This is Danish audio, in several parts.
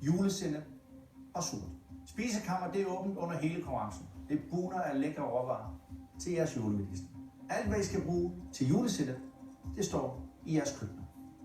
julesennep og surt. Spisekammer det er åbent under hele konkurrencen. Det buner af lækre råvarer til jeres julemedister. Alt hvad I skal bruge til julesennep, det står i jeres køkkener.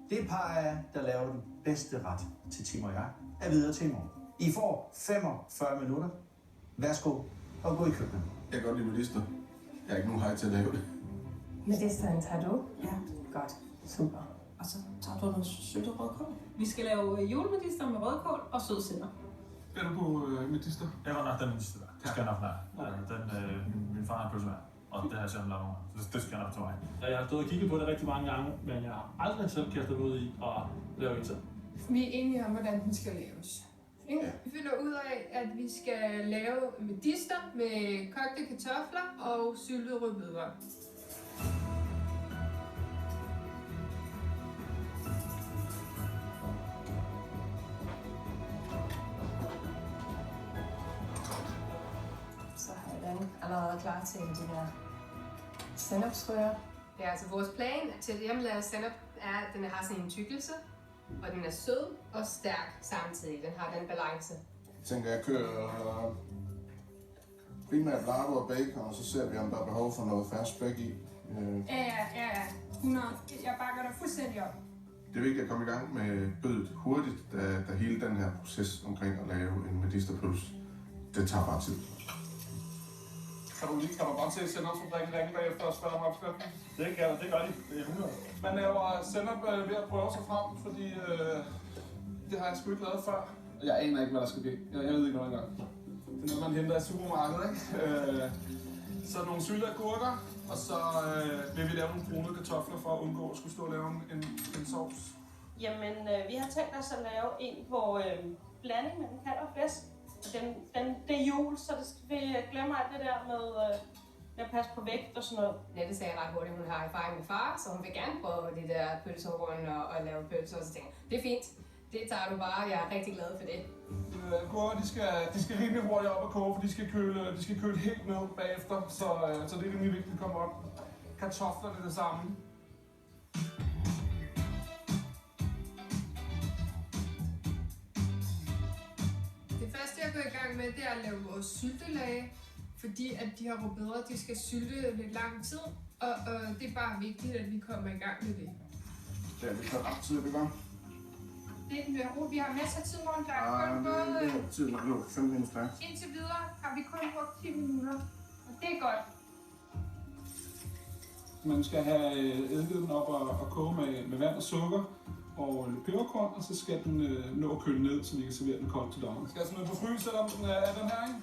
Det par af jer, der laver den bedste ret til Tim og jeg, er videre til i morgen. I får 45 minutter. Værsgo og gå i køkkenet. Jeg kan godt lide medister. Jeg har ikke nogen hej til at lave det. Medisteren tager du? Ja. Godt. Super. Og så tager du noget syltet rødkål. Vi skal lave julemedister med rødkål og sødsænder. Er du på medister? Jeg var nok den medister der. Det skal jeg nok være. Min far er pølsevær, og det har jeg selv lavet nogle gange. Det skal jeg nok til mig. Jeg har stået og kigget på det rigtig mange gange, men jeg har aldrig selv kastet ud i at lave en selv. Vi er enige om, hvordan den skal laves. Ja. Vi finder ud af, at vi skal lave medister med kogte kartofler og syltede rødbeder. Så har jeg den allerede klar til de der sennepsrører. Ja, altså vores plan til det hjemmelavede sennep er, at den har sådan en tykkelse, og den er sød og stærk samtidig. Den har den balance. Jeg tænker, jeg kører primært lardo og bacon, og så ser vi, om der er behov for noget fersk spæk i. Ja. 100. Jeg bakker dig fuldstændig op. Det er vigtigt at komme i gang med bødet hurtigt, da hele den her proces omkring at lave en medisterpølse, det tager bare tid. Kan du godt se sennepsfabrikken ringe bagefter og spørge om opskriften? Det gør de. Det er 100. Man laver sennep ved at prøve sig frem, fordi det har jeg sgu ikke lavet før. Jeg aner ikke, hvad der skal ske. Jeg ved ikke noget engang. Det er noget, man henter i supermarkedet, ikke? Så nogle syltede agurker, og så vil vi lave nogle brune kartofler for at undgå at skulle stå og lave en sovs. Jamen, vi har tænkt os at lave en på blanding mellem kalv og flæsk. Det er jul, så vi glemmer alt det der med at passe på vægt og sådan noget. Nette sagde ret hurtigt, at hun har erfaring med far, så hun vil gerne prøve de der pølsehorn og lave pølser. Og så tænker jeg, det er fint. Det tager du bare. Jeg er rigtig glad for det. Agurker, de skal rimelig hurtigt op og koge, for de skal køle helt ned bagefter. Så det er rimelig vigtigt at komme op. Kartofler er det samme. Det første, jeg går i gang med, det er at lave vores syltelage, fordi at de her rødbeder, de skal sylte lidt lang tid, og det er bare vigtigt, at vi kommer i gang med det. Det er lidt så ret tid, det gør. Det er med ro. Vi har masser af tid, morgen. Der er kun gået... Tiden er blevet 5 minutter stærk. Indtil videre har vi kun brugt 10 minutter, og det er godt. Man skal have eddike den op og koge med vand og sukker og lidt peberkorn, og så skal den nå at køle ned, så vi kan servere den koldt til dommeren. Skal jeg smide på frys, selvom den er den her, ikke?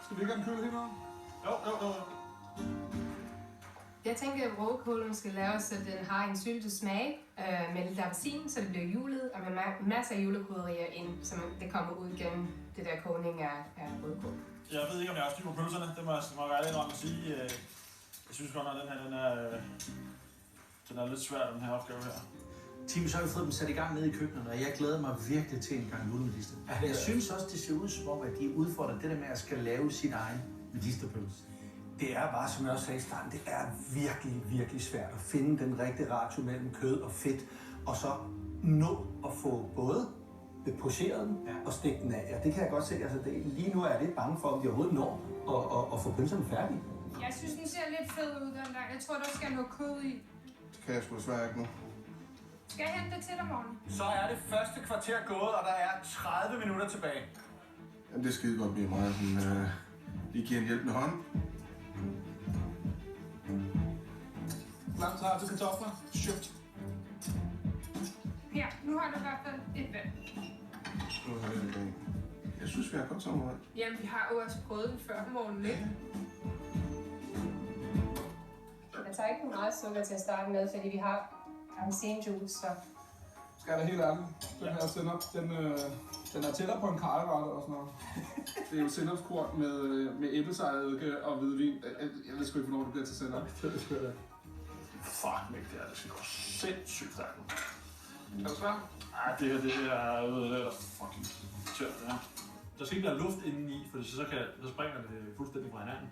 Skal vi ikke have den køle helt ned? Jo. Jeg tænker, at rødkålen skal laves, så den har en syltet smag med lidt appelsin, så det bliver julet, og med masser af julekrydderier ind, så det kommer ud gennem det der kogning af rødkål. Jeg ved ikke, om jeg har styr på pølserne. Det må jeg være ærlig om at sige. Jeg synes godt, at den er lidt svær, den her opgave her. Tim, så har vi fået dem sat i gang nede i køkkenet, og jeg glæder mig virkelig til en gang julemedister. Jeg synes også, det ser ud som om, at de udfordrer det der med at skal lave sin egen medisterpølse. Det er bare, som jeg også sagde i starten, det er virkelig, virkelig svært at finde den rigtige ratio mellem kød og fedt, og så nå at få både pocheret den og stegt den af. Ja, det kan jeg godt se. Altså, lige nu er jeg lidt bange for, om de overhovedet når at få pølserne færdige. Jeg synes, den ser lidt fed ud, den der. Jeg tror, der skal noget kød i. Det kan jeg sgu desværre ikke nu. Skal jeg hente det til dig, morgen? Så er det første kvarter gået, og der er 30 minutter tilbage. Jamen, det er skide godt med mig, hun lige giver en hjælpende hånd. Langt tager til kartofler. Shit. Her, nu har du i hvert fald et vand. Nu har jeg det. Jeg synes, vi har godt samarbejde. Jamen, vi har jo også prøvet den før morgenen, ikke? Jeg tager ikke meget sukker til at starte med, fordi vi har appelsinjuice, så... Skal jeg da helt ærligt, den her sennep, den er tættere på en karlrette og sådan noget. Det er jo sennepskorn med æblesejredike og hvidvin. Jeg ved sgu ikke, hvornår det bliver til sennep. Fuck, Mik, det skal gå sindssygt stærkt. Er du klar? Ej, det er fucking tørt, det her. Der skal ikke være luft indeni, for så springer det fuldstændig fra hinanden.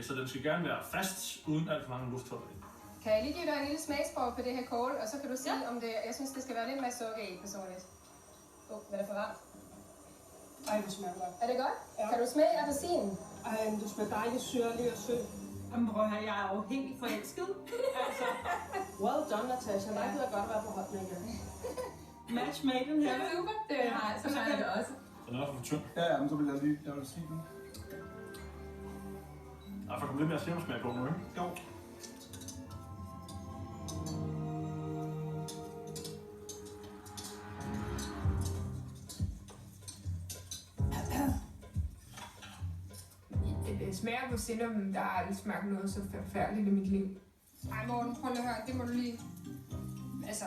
Så den skal gerne være fast, uden alt for mange lufthuller i. Kan jeg lige give dig en lille smagsprøve på det her kål, og så kan du sige, om det... Jeg synes, det skal være lidt mere sukker i, personligt. Hvad er det for varmt? Ej, det smager godt. Er det godt? Ja. Kan du smage appelsinen? Ej, du smager dejligt syrlig og sød. Jamen, prøv her, jeg er jo helt forelsket. Altså, well done, Natasha. Der gider godt at være på hold med igen. Match made in Ja, heaven. super. Det har jeg, så har jeg det også. Den er også for tynd. Ja, men så vil jeg vil sige den. Der får lidt mere sirupsmag på nu, ikke? Jo. Det smager på sinop, men der har aldrig smagt noget så forfærdeligt i mit liv. Ej Morten, prøv lige at høre, det må du lige... Altså...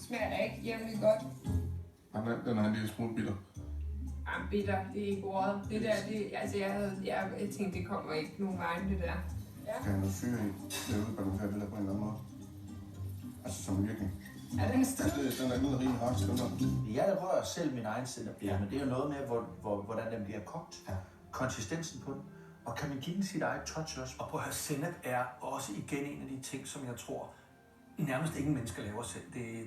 Smager da ikke jævnligt godt. Den er en lille smule bitter. Ej, bitter, det er ikke ordet. Det der, det, altså jeg tænkte, det kommer ikke nogen vejen, det der. Kan jeg noget syre i? Det er udbalanceret det der på en eller anden måde. Altså som virkning. Er den strid? Den er lidt rimelig hard stemmer. Jeg rører selv min egen sinapbier, men det er jo noget med, hvordan den bliver kogt. Ja. Konsistensen på den. Og kan man give den sit eget touch også? Og på at høre, sennep er også igen en af de ting, som jeg tror, nærmest ingen mennesker laver selv.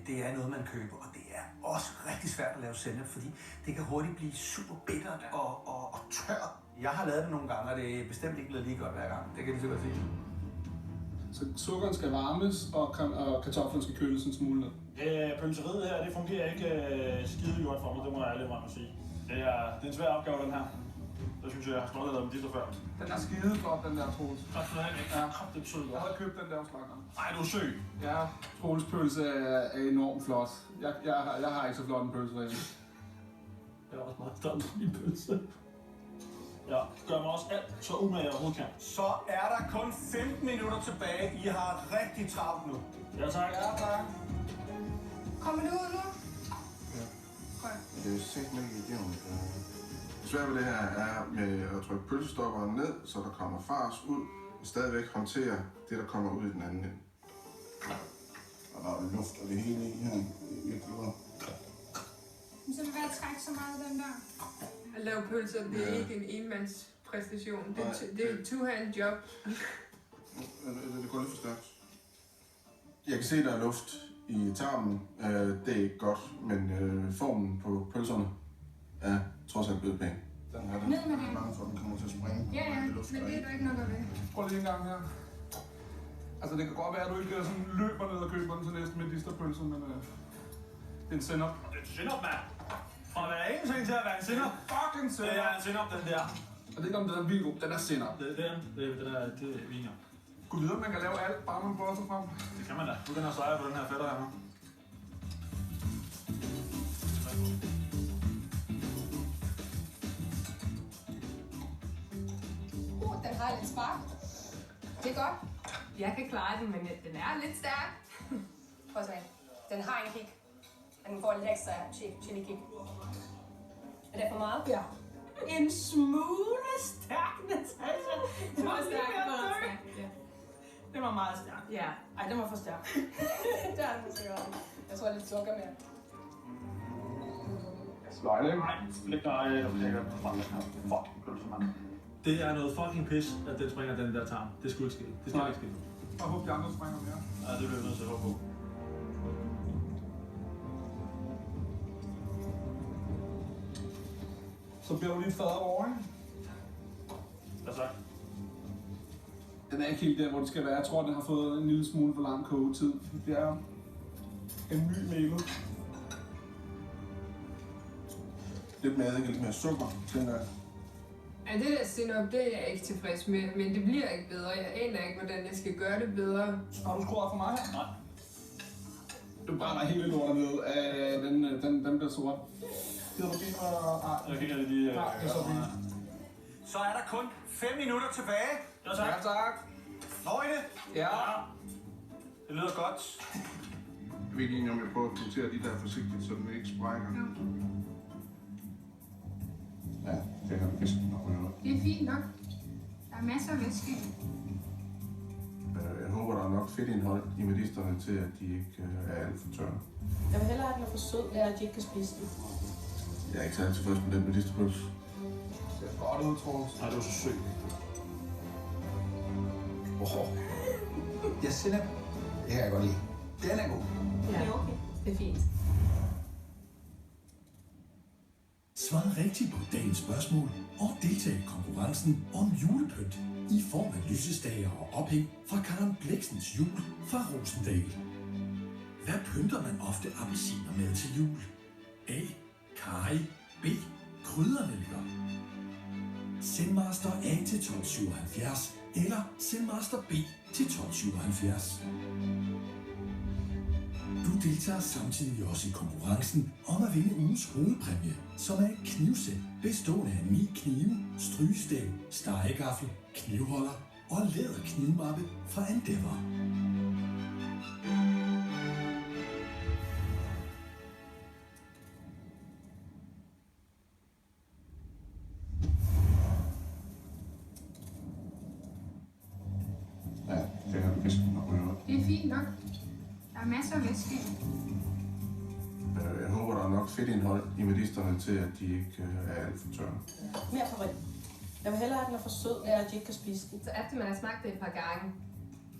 Det er noget, man køber, og det er også rigtig svært at lave sennep, fordi det kan hurtigt blive super bittert og tørt. Jeg har lavet det nogle gange, og det er bestemt ikke blevet lige godt hver gang. Det kan jeg lige så godt sige. Så sukkeren skal varmes, og kartoflen skal køles en smule ned. Pølseriet her, det fungerer ikke skide godt for mig, det må jeg ærligt sige. Det er en svær opgave, den her. Det synes jeg har slået lidt med Medister før. Den er skide flot, den der Troels. Tak for det, ikke? Ja, det er sødt. Jeg havde købt den der hos Langer. Nej, du er søg. Ja, Troels pølse er enormt flot. Jeg har ikke så flot en pølse derhjemme. Jeg er også meget stolt af min pølse. Ja, gør mig også alt så umage jeg overhovedet kan. Så er der kun 15 minutter tilbage. I har rigtig travlt nu. Ja, tak. Ja, tak. Kommer du ud nu? Ja. Det er jo simpelthen ikke igennem. Det svære ved det her er med at trykke pølsestopperen ned, så der kommer fars ud, og stadigvæk håndtere det, der kommer ud i den anden ende. Og der er luft og det hele i her. Virkelig godt. Så vil jeg trække så meget af den der. At lave pølser, det er ikke en enmandspræstation. Det er et two-hand job. Det går lidt for stærkt. Jeg kan se, der er luft i tarmen. Det er ikke godt, men formen på pølserne er trods alt blevet pæn. Den her, Ned med det. Mange for den kommer til at springe. Ja, men det er der ikke nok at ved. Prøv lige en gang her. Altså, det kan godt være, at du ikke sådan løber ned og køber den til næste medisterpølse, men det er en sennep. Det er en sennep, mand. Fra at være ingenting til at være en sennep. Fucking sennep! Det er en sennep, den der. Jeg ved ikke, om den er vildt god. Den er sennep. Det er viner. Gud vide, man kan lave alt, bare man prøver sig frem. Det kan man da. Nu kan jeg sejre på den her fætter her. Den har lidt spark. Det er godt. Jeg kan klare den, men den er lidt stærk. Prøv at smage. Den har en kick. Den får lidt ekstra chili kick. Er det for meget? Ja. En smule stærk, Natasha. Det var stærk. Ja. Det var meget stærk. Ja. Ej, den var for stærk. Der er den måske godt. Jeg tror lidt sukker mere. Sløjt, ikke? Nej, læg dig og lægger på den her fucking pølse, mand. Det er noget fucking pis, at den springer den der tarm. Det skulle ikke ske. Det skal ikke ske. Jeg håber, de andre springer mere. Ja, det bliver jeg nødt til at håbe på. Så bliver du lige fader over, ikke? Hvad så? Den er ikke helt der, hvor det skal være. Jeg tror, den har fået en lille smule for lang kogetid. Det er en ny melet. Lidt med eddike, lidt mere sukker, tænker jeg. Ja, det der sinop, det er jeg ikke tilfreds med, men det bliver ikke bedre. Jeg aner ikke, hvordan jeg skal gøre det bedre. Har du skruet for mig her? Nej. Du brænder hele lortet ned. Den bliver sort. Gider du give mig... Nej, Jeg kigger lige... Nej, det er så fint. Så er der kun 5 minutter tilbage. Ja, tak. Ja, tak. Når I det? Ja. Det lyder godt. Jeg ved ikke egentlig, om jeg prøver at punktere de der forsigtigt, så den ikke sprænger. Ja, det har vi vist nok med noget. Det er fint nok. Der er masser af væske. Jeg håber, der er nok fedtindhold i medisterne til, at de ikke er alt for tørre. Jeg vil hellere have den er for sød, end at de ikke kan spise den. Jeg er ikke særlig tilfreds med den medisterpølse. Det ser godt ud, Troels. Nej, du er så syg. Jeg sender... Det kan jeg godt lide. Den er god. Ja, Det er okay. det er fint. Svar rigtigt på dagens spørgsmål og deltag i konkurrencen om julepynt i form af lysestager og ophæng fra Karen Bleksens Jul fra Rosendal. Hvad pynter man ofte appelsiner med til jul? A. Karry. B. Kryddernælker. Sendmaster A til 1277 eller Sendmaster B til 1277. Du deltager samtidig også i konkurrencen om at vinde ugens hovedpræmie, som er et knivsæt bestående af 9 knive, strygestav, stegegaffel, knivholder og læderknivmappe fra Endeavor. Ja, det er fisken nok med. Det er fint nok. Der er masser af væske. Jeg håber, der er nok fedtindhold i medisterne til, at de ikke er alt for tørre. Mere farin. Jeg vil hellere have den er for sød, end at de ikke kan spise den. Så efter man har smagt det et par gange,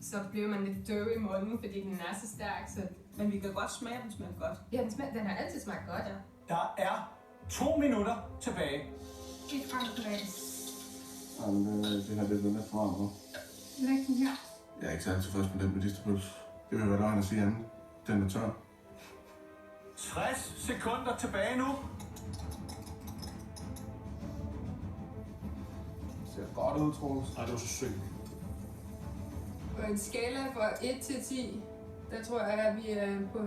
så bliver man lidt døv i munden, fordi den er så stærk. Så... Men vi kan godt smage, at den smager godt. Ja, den har altid smagt godt. Ja. Der er 2 minutter tilbage. Det er franskplads. Jamen, det her det er lidt for meget nu. Læg den her. Jeg er ikke særlig tilfreds med den medisterpølse. Det vil være løgn at sige andet. Den er tør. 60 sekunder tilbage nu. Det ser godt ud, Troels. Nej, det var så sygt. På en skala fra 1 til 10, der tror jeg, at vi er på 1,5.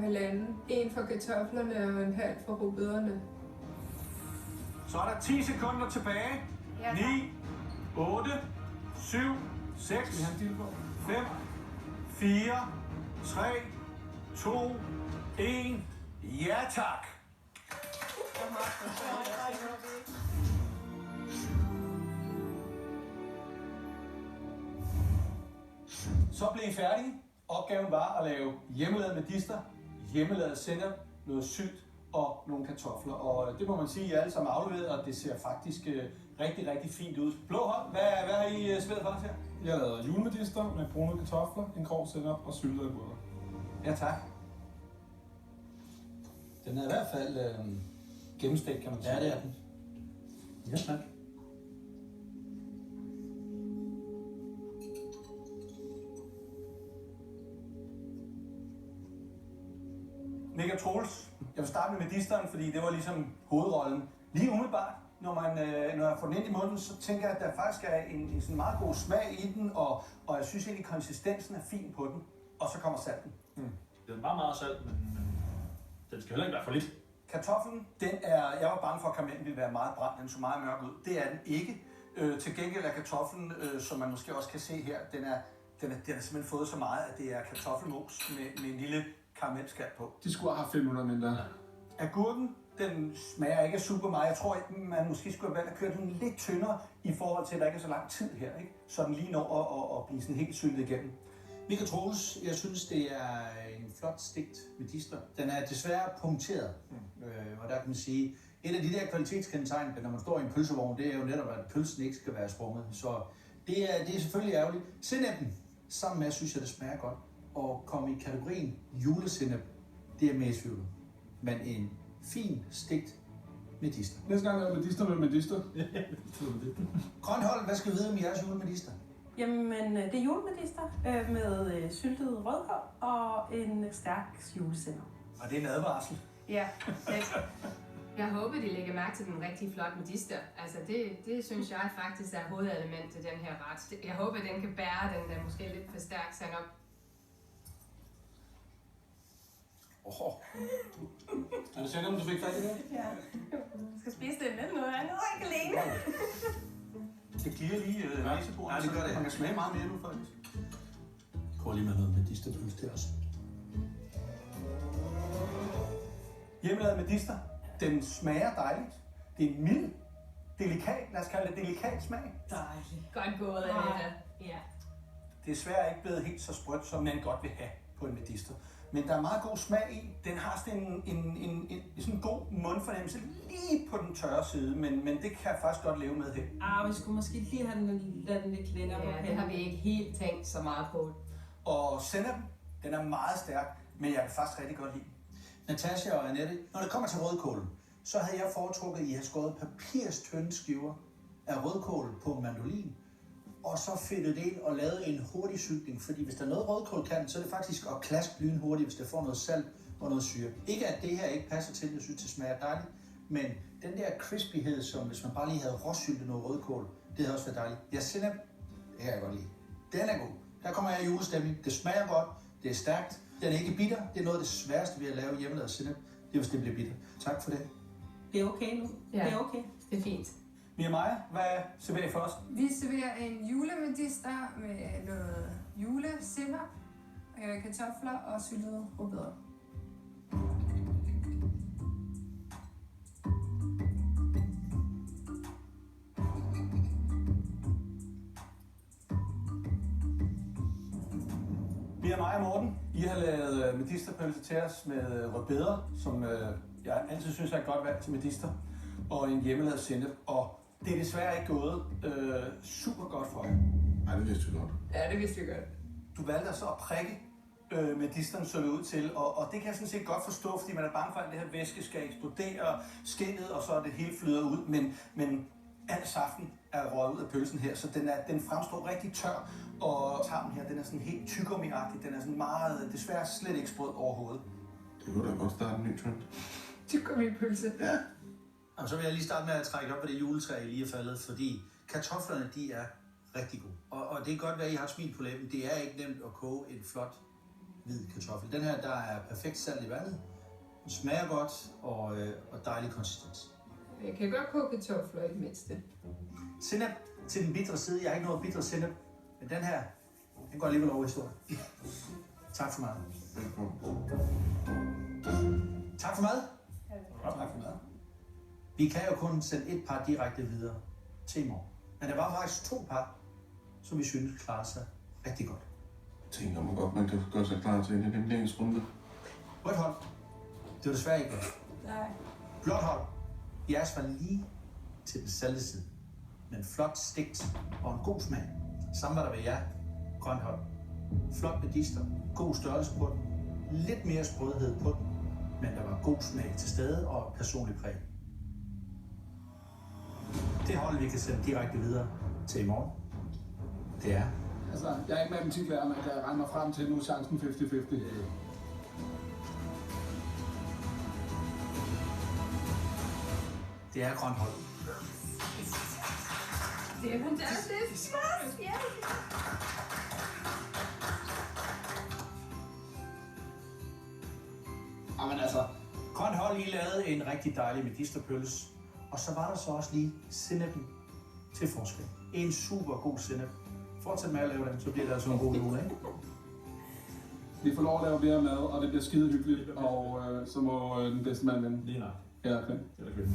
1 for kartoflerne og en halv for rødbederne. Så er der 10 sekunder tilbage. Ja, 9, 8, 7, 6, 5, 4, 3, 2, 1. Ja tak! Så blev I færdige. Opgaven var at lave hjemmelavet medister, hjemmelavet sennep, noget sylt og nogle kartofler. Og det må man sige, at I alle sammen er afleveret, og det ser faktisk rigtig, rigtig fint ud. Blå hold, hvad har I svedet for os her? Jeg har lavet julemedister med brune kartofler, en grov sennep og syltet agurker. Ja tak. Den er i hvert fald gennemstegt, kan man sige. Ja, det er den. Ja, tak. Nick og Troels, jeg vil starte med medisteren, fordi det var ligesom hovedrollen. Lige umiddelbart, når jeg får den ind i munden, så tænker jeg, at der faktisk er en sådan meget god smag i den, og jeg synes egentlig, konsistensen er fin på den. Og så kommer salten. Det er meget salt, men den skal heller ikke være for lidt. Kartoflen, jeg var bange for, at karamellen ville være meget brændt, den så meget mørk ud. Det er den ikke. Til gengæld er kartoflen, som man måske også kan se her, den har simpelthen fået så meget, at det er kartoffelmos med en lille karamelskal på. De skulle have 5 minutter mindre. Agurken, den smager ikke super meget. Jeg tror, man måske skulle have valgt at køre den lidt tyndere i forhold til, at der ikke er så lang tid her, ikke? Så den lige når at blive sådan helt syltet igennem. Michael Troels, jeg synes, det er en flot stegt medister. Den er desværre punkteret, og der kan man sige, et af de der kvalitetskendetegn, når man står i en pølsevogn, det er jo netop, at pølsen ikke skal være sprunget. Så det er selvfølgelig ærgerligt. Sennepen, sammen med, synes jeg, det smager godt. Og komme i kategorien julesennep, det er med i tvivl. Men en fin stegt medister. Næste gang er jeg medister med medister. Grønhold, hvad skal vi vide om jeres julemedister? Jamen, det er julemedister med syltet rødkål og en stærk julesennep. Og det er en advarsel. Ja, jeg håber, de lægger mærke til den rigtig flotte medister. Altså, det synes jeg faktisk er hovedelement til den her ret. Jeg håber, den kan bære den der måske lidt for stærk sennep. Er det sikkert, om du fik fat i det? Ja. Jeg skal spise det med noget andet, ikke alene. Det giver lige næsebordet. Ja, det gør det. Man kan smage meget mere nu, faktisk. Prøv lige med noget medisterpølse til os. Hjemmelavet medister. Den smager dejligt. Det er en mild, delikat, lad os kalde det delikat smag. Dejligt. Godt gået, Annette. Ja. Det er desværre ikke blevet helt så sprødt, som man godt vil have på en medister. Men der er meget god smag i. Den har sådan en sådan god mundfornemmelse lige på den tørre side, men det kan jeg faktisk godt leve med her. Vi skulle måske lige have lade den lidt længere på. Ja, det har vi ikke helt tænkt så meget på. Og sennepen, den er meget stærk, men jeg kan faktisk rigtig godt lide. Natasha og Annette, når det kommer til rødkålen, så havde jeg foretrukket, at I havde skåret papirstynde skiver af rødkål på en mandolin, og så fedtet det ind og lavet en hurtig syltning. Fordi hvis der er noget rødkål kan, så er det faktisk at klaske lynhurtigt, hvis der får noget salt og noget syre. Ikke at det her ikke passer til, jeg synes det smager dejligt, men den der crispyhed, som hvis man bare lige havde råsyltet noget rødkål, det havde også været dejligt. Jeg sennep, det kan jeg godt lide. Den er god. Der kommer jeg i julestemning. Det smager godt, det er stærkt, den er ikke bitter. Det er noget af det sværeste ved at lave hjemmelavet sennep. Det er, hvis det bliver bitter. Tak for det. Det er okay nu. Ja. Det er okay. Det er fint. Mia Maja, hvad serverer I for os? Vi serverer en julemedister med noget julesennep, kartofler og syltede rødbeder. Mia Maja og Morten, I har lavet medisterpølse til os med rødbeder, som jeg altid synes er et godt valg til medister, og en hjemmelavet sennep. Og det er desværre ikke gået super godt for jer. Nej, det vidste vi godt. Ja, det vidste vi godt. Du valgte så at prikke medisterne, så det ud til, og det kan jeg sådan set godt forstå, fordi man er bange for, at det her væske skal eksplodere, skinnet, og så er det hele flyder ud, men al saften er røget ud af pølsen her, så den fremstår rigtig tør, og tarmen her, den er sådan helt tyggegummiagtig, den er sådan meget, desværre slet ikke sprød overhovedet. Det kunne da godt starte en ny trend. Tyggegummi-pølse. Ja. Og så vil jeg lige starte med at trække op på det juletræ, I lige er faldet, fordi kartoflerne, de er rigtig gode. Og det kan godt være, at I har et smil på læben. Det er ikke nemt at koge en flot hvid kartoffel. Den her, der er perfekt salt i vandet. Den smager godt og dejlig konsistens. Jeg kan godt koge kartofler i det mindste. Sennep til den bitre side. Jeg har ikke noget bitre sennep, men den her, den går alligevel over i historien. Tak for mad. Tak for mad. Tak for mad. Vi kan jo kun sende et par direkte videre til i morgen. Men der var faktisk 2 par, som vi synes klarer sig rigtig godt. Tænker man godt, man kan gøre sig klar til en elimineringsrunde. Rødt hold. Det var desværre ikke godt. Nej. Blåt hold. Jeres var lige til den salte side. Men flot stegt og en god smag. Samme var der ved jer. Grønt hold. Flot medister. God størrelse på den. Lidt mere sprødhed på den. Men der var god smag til stede og personlig præg. Det hold, vi kan sende direkte videre til i morgen, det er... Altså, jeg er ikke matematiklærer, men kan regne mig frem til nu chancen 50-50. Det er grønt hold. Det er fantastisk. Ja. Jamen altså, grønt hold lige lavede en rigtig dejlig medisterpølse. Og så var der så også lige sennepen til forskel. En super god sennep. Fortsæt med at lave den, så bliver det altså en god jul, ikke? Vi får lov at lave mere mad, og det bliver skide hyggeligt, og så må den bedste mand vinde. Lige nok. Ja, okay. Eller kvinde.